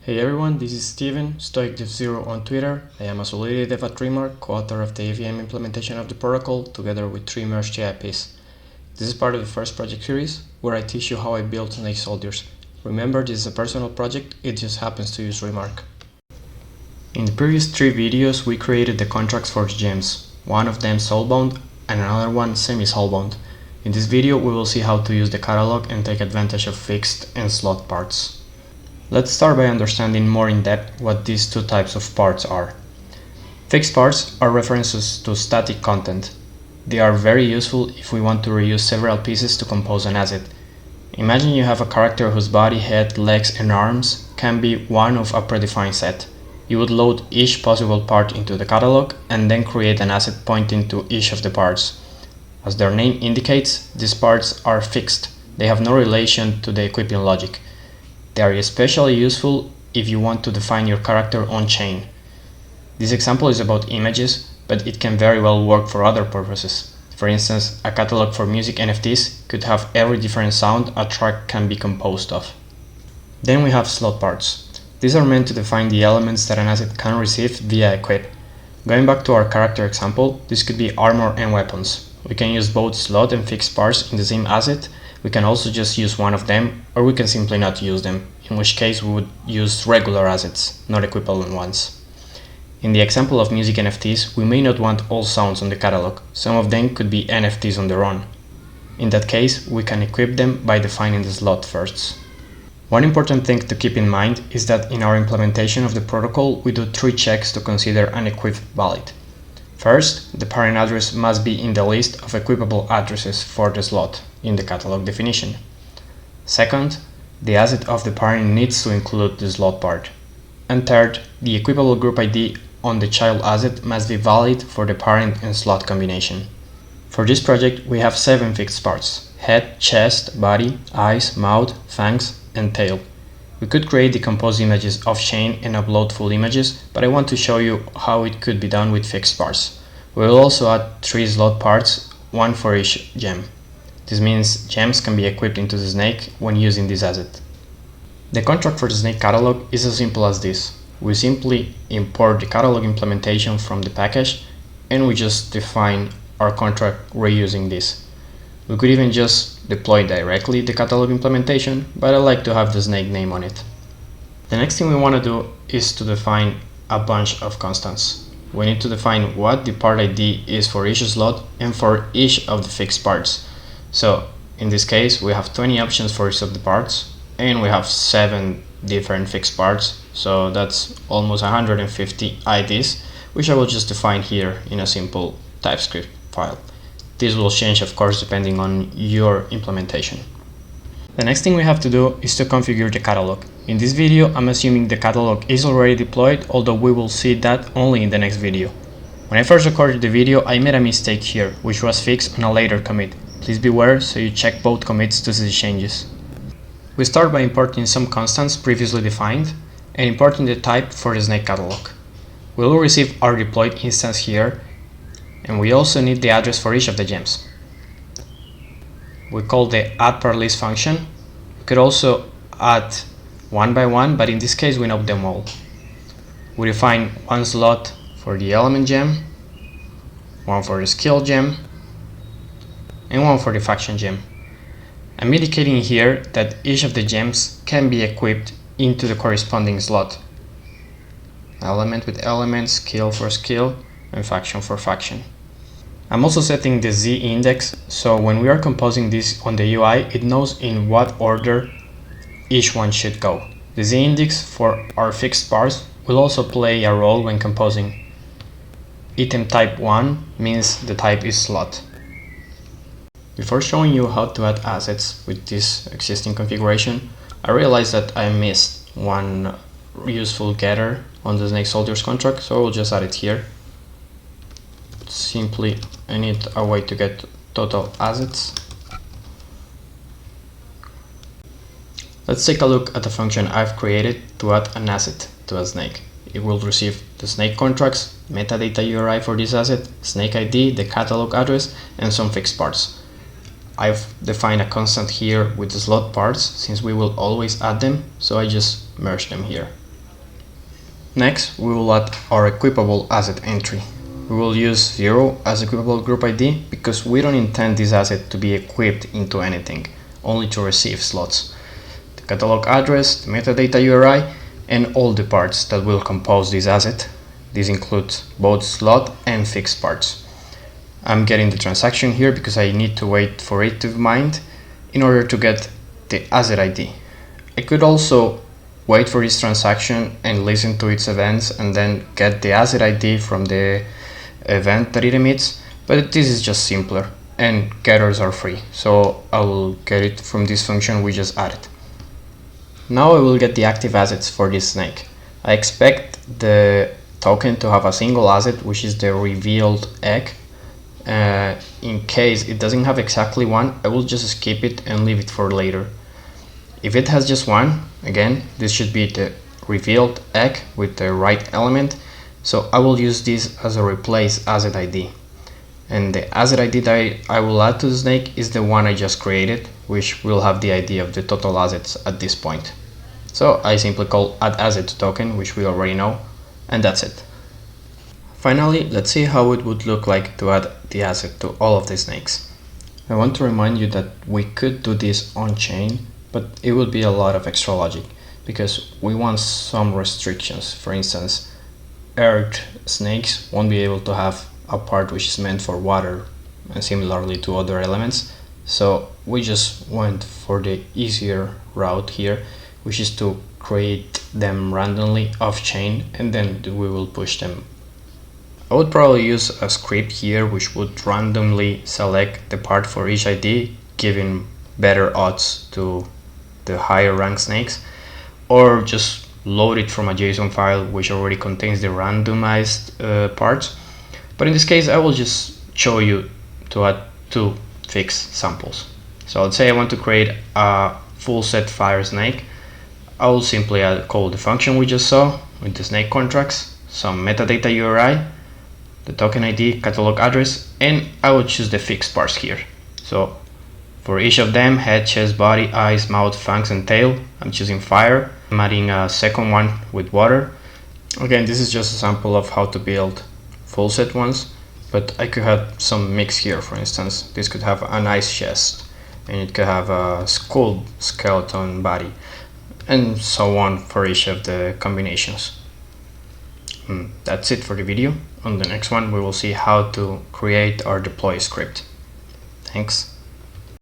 Hey everyone, this is Steven, StoicDev0 on Twitter. I am a Solidity Dev at Remark, co-author of the EVM implementation of the protocol, together with 3 merged AIPs. This is part of the first project series, where I teach you how I build Snake Soldiers. Remember, this is a personal project, it just happens to use Remark. In the previous 3 videos, we created the contracts for the gems, one of them soulbound and another one semi-soulbound. In this video, we will see how to use the catalog and take advantage of fixed and slot parts. Let's start by understanding more in depth what these two types of parts are. Fixed parts are references to static content. They are very useful if we want to reuse several pieces to compose an asset. Imagine you have a character whose body, head, legs and arms can be one of a predefined set. You would load each possible part into the catalog and then create an asset pointing to each of the parts. As their name indicates, these parts are fixed. They have no relation to the equipping logic. They are especially useful if you want to define your character on-chain. This example is about images, but it can very well work for other purposes. For instance, a catalog for music NFTs could have every different sound a track can be composed of. Then we have slot parts. These are meant to define the elements that an asset can receive via equip. Going back to our character example, this could be armor and weapons. We can use both slot and fixed parts in the same asset. We can also just use one of them, or we can simply not use them, in which case we would use regular assets, not equivalent ones. In the example of music NFTs, we may not want all sounds on the catalog. Some of them could be NFTs on their own. In that case, we can equip them by defining the slot first. One important thing to keep in mind is that in our implementation of the protocol, we do 3 checks to consider an equip valid. First, the parent address must be in the list of equipable addresses for the slot in the catalog definition. Second, the asset of the parent needs to include the slot part. And third, the equipable group ID on the child asset must be valid for the parent and slot combination. For this project, we have 7 fixed parts: head, chest, body, eyes, mouth, fangs, and tail. We could create decomposed images off-chain and upload full images, but I want to show you how it could be done with fixed parts. We will also add 3 slot parts, one for each gem. This means gems can be equipped into the snake when using this asset. The contract for the snake catalog is as simple as this. We simply import the catalog implementation from the package and we just define our contract reusing this. We could even just deploy directly the catalog implementation, but I like to have the snake name on it. The next thing we want to do is to define a bunch of constants. We need to define what the part ID is for each slot and for each of the fixed parts. So in this case, we have 20 options for each of the parts and we have 7 different fixed parts. So that's almost 150 IDs, which I will just define here in a simple TypeScript file. This will change, of course, depending on your implementation. The next thing we have to do is to configure the catalog. In this video, I'm assuming the catalog is already deployed, although we will see that only in the next video. When I first recorded the video, I made a mistake here, which was fixed on a later commit. Please beware, so you check both commits to see the changes. We start by importing some constants previously defined and importing the type for the snake catalog. We will receive our deployed instance here, and we also need the address for each of the gems. We call the addPartList function. We could also add one by one, but in this case we know them all. We define one slot for the element gem, one for the skill gem, and one for the faction gem. I'm indicating here that each of the gems can be equipped into the corresponding slot. Element with element, skill for skill, and faction for faction. I'm also setting the Z index, so when we are composing this on the UI, it knows in what order each one should go. The Z index for our fixed parts will also play a role when composing. Item type 1 means the type is slot. Before showing you how to add assets with this existing configuration, I realized that I missed one useful getter on the Snake Soldiers contract, so I will just add it here. Simply, I need a way to get total assets. Let's take a look at the function I've created to add an asset to a snake. It will receive the snake contracts, metadata URI for this asset, snake ID, the catalog address, and some fixed parts. I've defined a constant here with the slot parts, since we will always add them, so I just merge them here. Next, we will add our equipable asset entry. We will use 0 as equipable group ID because we don't intend this asset to be equipped into anything, only to receive slots. The catalog address, the metadata URI, and all the parts that will compose this asset. This includes both slot and fixed parts. I'm getting the transaction here because I need to wait for it to bind in order to get the asset ID. I could also wait for this transaction and listen to its events and then get the asset ID from the event that it emits, but this is just simpler and getters are free, so I will get it from this function we just added. Now I will get the active assets for this snake. I expect the token to have a single asset, which is the revealed egg. In case it doesn't have exactly one, I will just skip it and leave it for later. If it has just one, again, this should be the revealed egg with the right element, so I will use this as a replace asset ID. And the asset ID that I will add to the snake is the one I just created, which will have the ID of the total assets at this point. So I simply call add asset to token, which we already know, and that's it. Finally, let's see how it would look like to add the asset to all of the snakes. I want to remind you that we could do this on chain, but it would be a lot of extra logic because we want some restrictions. For instance, earth snakes won't be able to have a part which is meant for water, and similarly to other elements. So we just went for the easier route here, which is to create them randomly off chain and then we will push them. I would probably use a script here which would randomly select the part for each ID, giving better odds to the higher rank snakes, or just load it from a JSON file which already contains the randomized parts. But in this case I will just show you to add 2 fixed samples. So let's say I want to create a full set fire snake. I will simply call the function we just saw with the snake contracts, some metadata URI, the token ID, catalog address, and I will choose the fixed parts here. So for each of them, head, chest, body, eyes, mouth, fangs, and tail, I'm choosing fire. I'm adding a second one with water. Again, this is just a sample of how to build full set ones, but I could have some mix here. For instance, this could have a nice chest, and it could have a skull skeleton body, and so on for each of the combinations. That's it for the video. On the next one we will see how to create or deploy a script. Thanks.